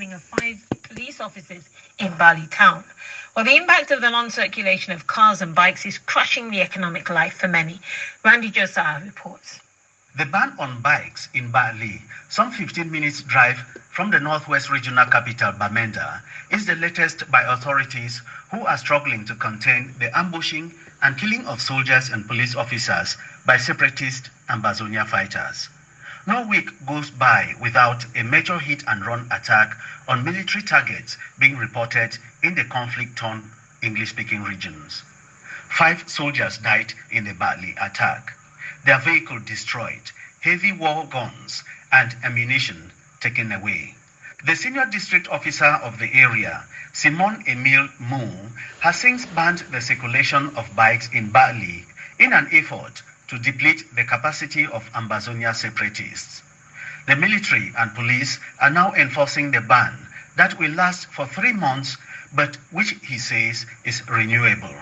stabbing of 5 police officers in Bali town. Well, the impact of the non-circulation of cars and bikes is crushing the economic life for many. Randy Josiah reports. The ban on bikes in Bali, some 15 minutes drive from the northwest regional capital, Bamenda, is the latest by authorities who are struggling to contain the ambushing and killing of soldiers and police officers by separatist Ambazonia fighters. No week goes by without a major hit-and-run attack on military targets being reported in the conflict-torn English-speaking regions. 5 soldiers died in the Bali attack. Their vehicle destroyed, heavy war guns and ammunition taken away. The senior district officer of the area, Simon Emil Mu, has since banned the circulation of bikes in Bali in an effort to deplete the capacity of Ambazonia separatists. The military and police are now enforcing the ban that will last for 3 months, but which he says is renewable.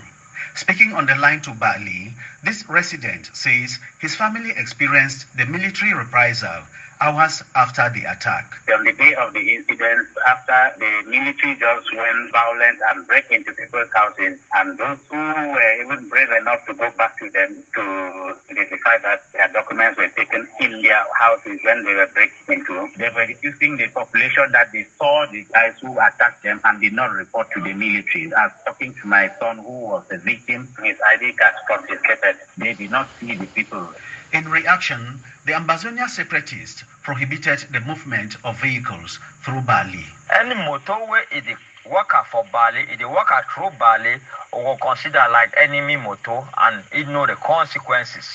Speaking on the line to Bali, this resident says his family experienced the military reprisal hours after the attack. On the day of the incident, after the military just went violent and break into people's houses, and those who were even brave enough to go back to them to identify that their documents were taken in their houses when they were breaking into, they were reducing the population that they saw the guys who attacked them and did not report to the military. I was talking to my son who was a victim, his ID card confiscated. They did not see the people. In reaction, the Ambazonia separatists prohibited the movement of vehicles through Bali. Any motorway is the worker for Bali, is the worker through Bali, will consider like enemy motor and it know the consequences.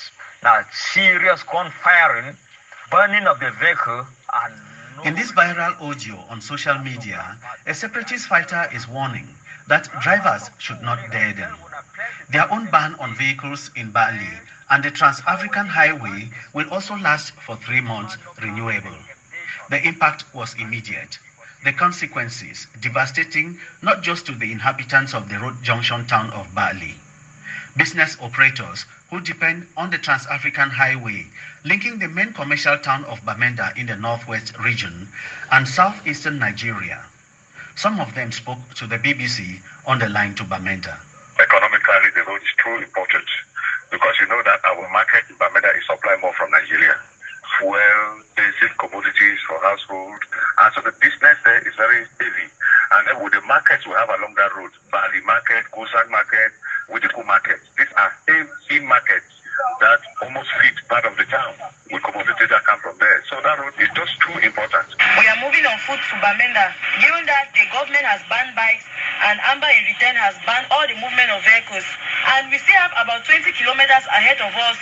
Now, serious gunfiring, burning of the vehicle, and in this viral audio on social media, a separatist fighter is warning that drivers should not dare them. Their own ban on vehicles in Bali and the Trans-African Highway will also last for 3 months, renewable. The impact was immediate. The consequences devastating not just to the inhabitants of the road junction town of Bali. Business operators who depend on the Trans-African Highway linking the main commercial town of Bamenda in the northwest region and southeastern Nigeria. Some of them spoke to the BBC on the line to Bamenda. Economically, the road is too important because you know that our market in Bamenda is supplying more from Nigeria. Fuel, basic commodities for household, and so the business there is very heavy. And then with the markets we have along that road, Bali market, Kosak market, Widiku market, these are heavy markets that almost feed part of the town with commodities that come from there. So that road is just too important. We are moving on foot to Bamenda. Given that the government has banned bikes and Amba in return has banned all the movement of vehicles, and we still have about 20 kilometers ahead of us,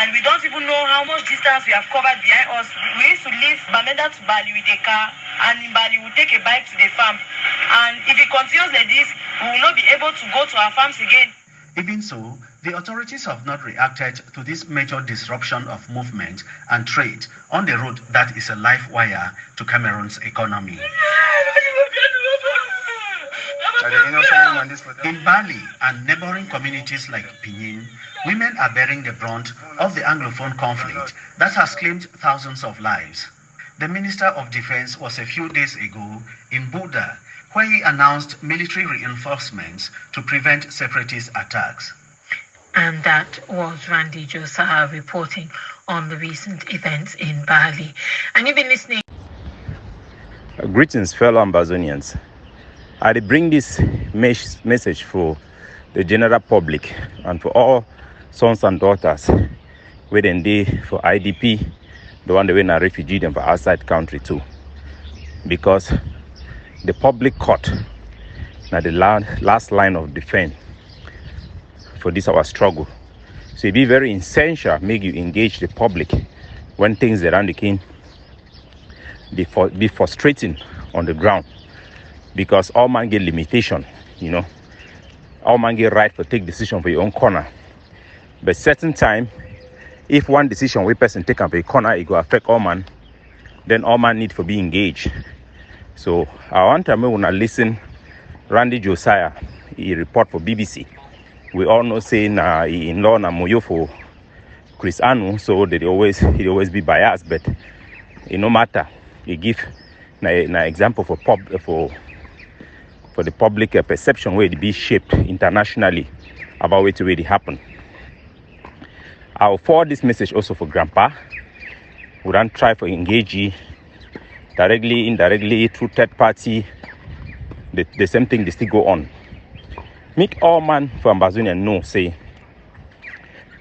and we don't even know how much distance we have covered behind us. We used to leave Bamenda to Bali with a car, and in Bali we take a bike to the farm. And if it continues like this, we will not be able to go to our farms again. Even so, the authorities have not reacted to this major disruption of movement and trade on the road that is a life wire to Cameroon's economy. In Bali and neighboring communities like Pinyin, women are bearing the brunt of the Anglophone conflict that has claimed thousands of lives. The Minister of Defense was a few days ago in Buda, where he announced military reinforcements to prevent separatist attacks. And that was Randy Josiah reporting on the recent events in Bali. And you've been listening. Greetings, fellow Ambazonians. I bring this message for the general public and for all sons and daughters waiting there for IDP, the one that went a refugee and for outside country too. Because the public court now the last line of defense for this our struggle. So it be very essential make you engage the public when things around the king be frustrating on the ground, because all man get limitation, you know. All man get right for take decision for your own corner. But certain time, if one decision we person take up a corner, it will affect all man, then all man need for be engaged. So I want to when I listen Randy Josiah, he report for BBC. We all know saying in law na moyo for Chris Anu, so that he always be biased, but it no matter. He give na example for the public perception where it be shaped internationally about what really happened. I'll forward this message also for Grandpa. We don't try for engage directly, indirectly, through third party. The same thing they still go on. Make all man for Ambazonia know, say,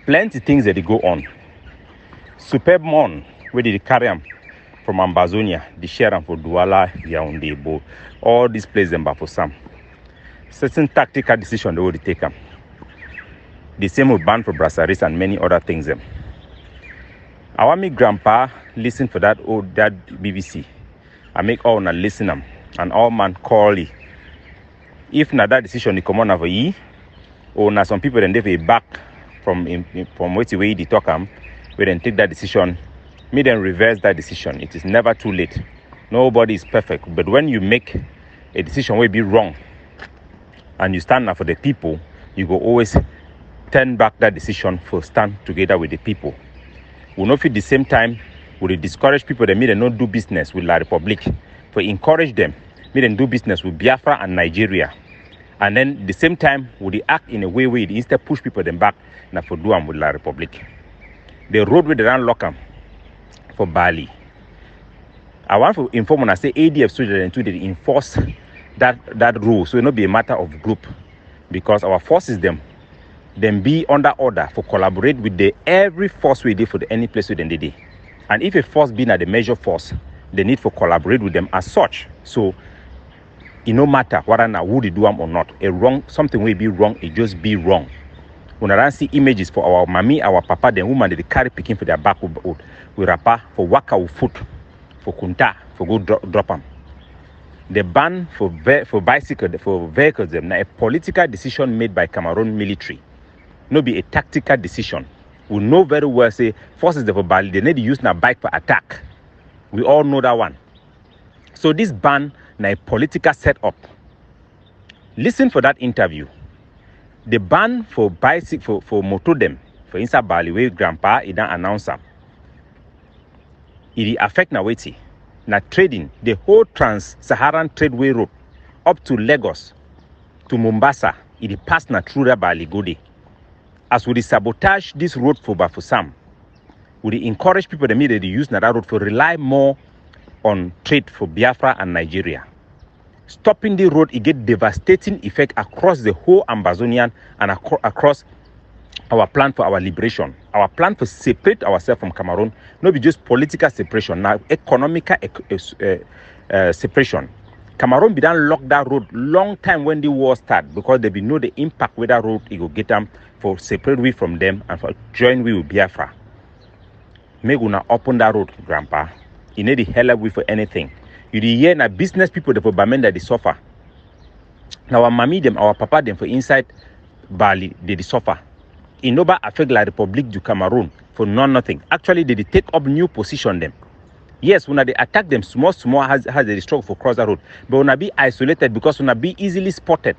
plenty things that they go on. Superb mon, where they carry them from Ambazonia, the share them for Douala, Yaoundé, Bo, all these places them for some. Certain tactical decisions they will take them. The same with ban for brasseries and many other things them. I want me Grandpa listen for that BBC. I make all na listen them and all man call it. If na that decision they come on over ye, or na some people then they back from what way they talk we then take that decision, me then reverse that decision. It is never too late. Nobody is perfect. But when you make a decision will be wrong and you stand up for the people, you go always turn back that decision for stand together with the people. We know at the same time, we discourage people that may not do business with La Republic. For encourage them, may then do business with Biafra and Nigeria. And then at the same time, we act in a way where they instead push people them back now for do them with La Republic. The road where they run lock them for Bali. I want to inform and say ADF soldiers to enforce that rule, so it not be a matter of group, because our forces them be under order for collaborate with the every force we did for any place within the day. And if a force being at the major force, they need for collaborate with them as such. So it no matter whether now who they do them or not, something will be wrong, it just be wrong. When I see images for our mommy, our papa, the woman they carry picking for their back with rapper for waka with foot, for kunta, for go drop them. The ban for bicycle for vehicles them now a political decision made by Cameroon military. No be a tactical decision. We know very well say forces for Bali they need to use na bike for attack. We all know that one. So this ban na a political setup. Listen for that interview. The ban for bicycle for motor them for inside Bali where Grandpa he don't announce them. It affect na weti. Na trading the whole trans-Saharan tradeway route up to Lagos to Mombasa. It pass na through the Bali go dey. As we sabotage this road for Bafusam, we encourage people that immediately use that road for rely more on trade for Biafra and Nigeria. Stopping the road, it get devastating effect across the whole Ambazonian and across our plan for our liberation. Our plan for separate ourselves from Cameroon, not be just political separation, now economical separation. Cameroon be done lock that road long time when the war start because they be know the impact where that road it go get them for separate we from them and for join we with Biafra. Make una open that road, Grandpa. You need the hell we for anything. You the hear na business people that for Bamenda they suffer. Now our mommy them, our papa them for inside Bali they suffer. It never affect La Republique du Cameroon for nothing. Actually they take up new position them. Yes, when they attack them small has they struggle for cross the road. But when they be isolated because when they be easily spotted.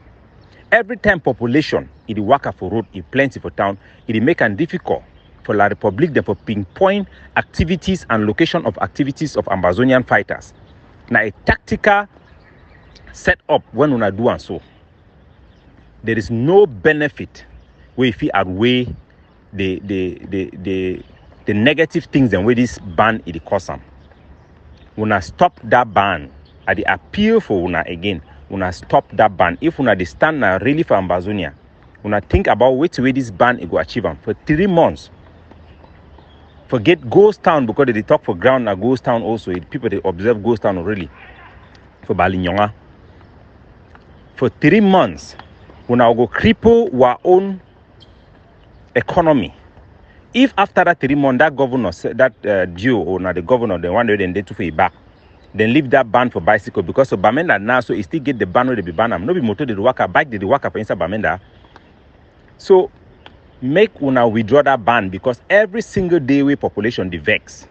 Every time population it work for road, it plenty for town, it make it difficult for La Republique them for pinpoint activities and location of activities of Ambazonian fighters. Now a tactical setup when we do and so. There is no benefit where if we outweigh the negative things and where this ban is causing. When stop that ban, at the appeal for una again, when stop that ban. If una the stand now really for Ambazonia, when think about which way this ban it go achieve them for 3 months. Forget ghost town because they talk for ground na ghost town also. People they observe ghost town already for Balinyonga. For 3 months, when I go cripple our own economy. If after that 3 months, that governor, that Dio or not the governor, the one they to pay back, then leave that ban for bicycle because of Bamenda now, so he still get the ban where they be ban. No be motor the worker, bike the worker for inside Bamenda. So make una withdraw that ban because every single day we population the vex.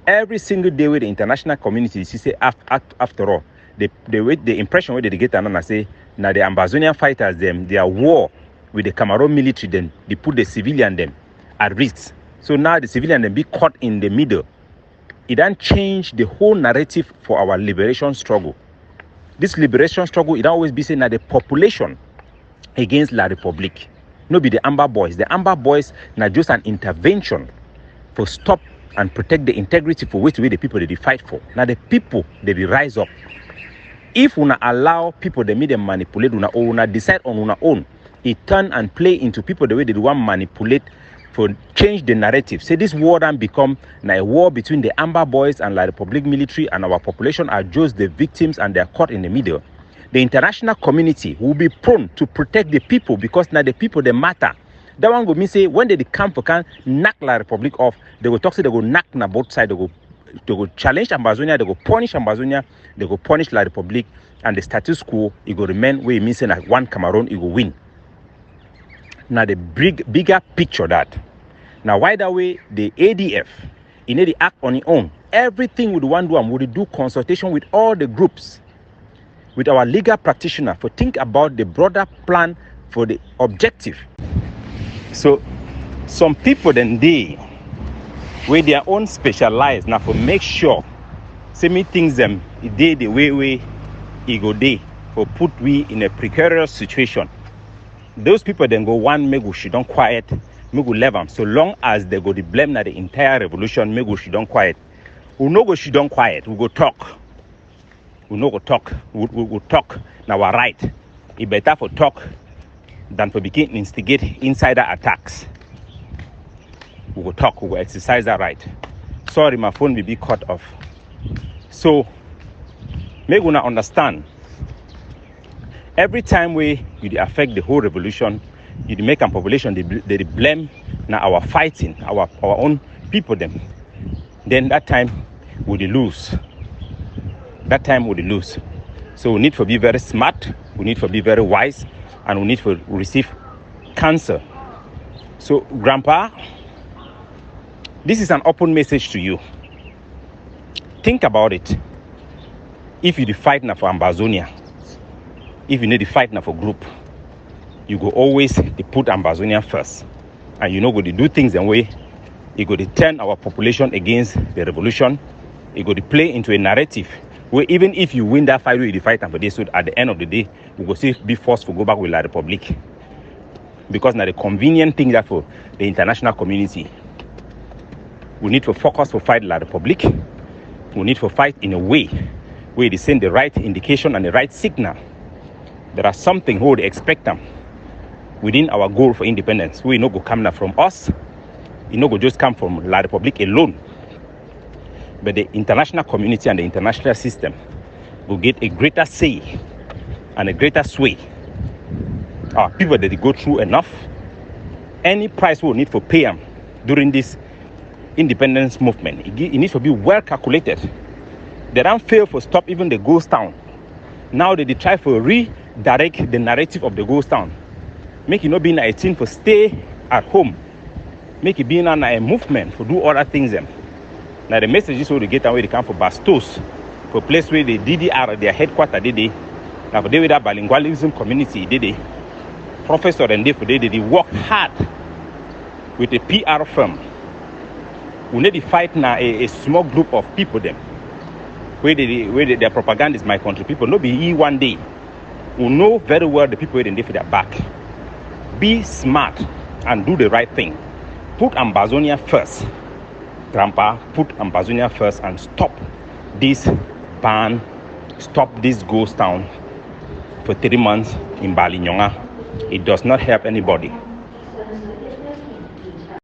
Every single day with the international community, she say after all, the impression where they get and say now the Ambazonian fighters them they are war with the Cameroon military, then they put the civilian them at risk. So now the civilian then be caught in the middle it don't change the whole narrative for our liberation struggle. This liberation struggle, it always be saying that the population against La Republique. No be the Amber Boys. The Amber Boys now just an intervention for stop and protect the integrity for which way the people they fight for. Now the people they rise up. If we allow people they make them manipulate, we decide on our own, it turn and play into people the way they want manipulate for change the narrative. Say this war then become a war between the Amber Boys and La Republique military, and our population are just the victims and they're caught in the middle. The international community will be prone to protect the people because now the people they matter. That one go mean say when they come for can knock La Republique off, they will talk, say they go knock na both sides, they go challenge Ambazonia, they go punish Ambazonia, they go punish La Republique, and the status quo it go remain where it means like one Cameroon it go win. Now the bigger picture that. Now why that way the ADF in the act on its own, everything with one do and would do consultation with all the groups, with our legal practitioner for think about the broader plan for the objective. So some people then they with their own specialized now for make sure say me things them they the way it go day for put we in a precarious situation. Those people then go one make we should don't quiet, make we leave them. So long as they go to blame na the entire revolution, make we should don't quiet. We no go should don't quiet, we go talk. We no go talk. We talk now we're right. It better for talk than for begin instigate insider attacks. We will talk, we will exercise that right. Sorry, my phone will be cut off. So make una understand. Every time you affect the whole revolution, you make a population they blame now our fighting, our own people them. Then that time we lose. That time we lose. So we need to be very smart, we need to be very wise, and we need to receive counsel. So Grandpa, this is an open message to you. Think about it. If you fight now for Ambazonia, if you need to fight now for group, you go always to put Ambazonia first. And you know go to do things the way you go to turn our population against the revolution. You go to play into a narrative where even if you win that fight, you fight and for this, so at the end of the day, we go still be forced to go back with La Republique. Because now the convenient thing that for the international community, we need to focus to fight La Republique. We need to fight in a way where they send the right indication and the right signal. There are something who would expect them within our goal for independence. We no go come now from us. It no go just come from La Republique alone. But the international community and the international system will get a greater say and a greater sway. Our people that they go through enough. Any price we will need to pay them during this independence movement, it needs to be well calculated. They don't fail for stop even the ghost town. Now they try to redirect the narrative of the ghost town. Make it not be a thing for stay at home. Make it be a movement for do other things them. Now the message is where they get away, they come for Bastos, for a place where the DDR, their headquarters, they now for they with that bilingualism community, they professor and they work hard with a PR firm. We need to fight now a small group of people them. Where their propaganda is my country people. No be one day. We know very well the people waiting for their back. Be smart and do the right thing. Put Ambazonia first. Grandpa, put Ambazonia first and stop this ban, stop this ghost town for 3 months in Bali. It does not help anybody.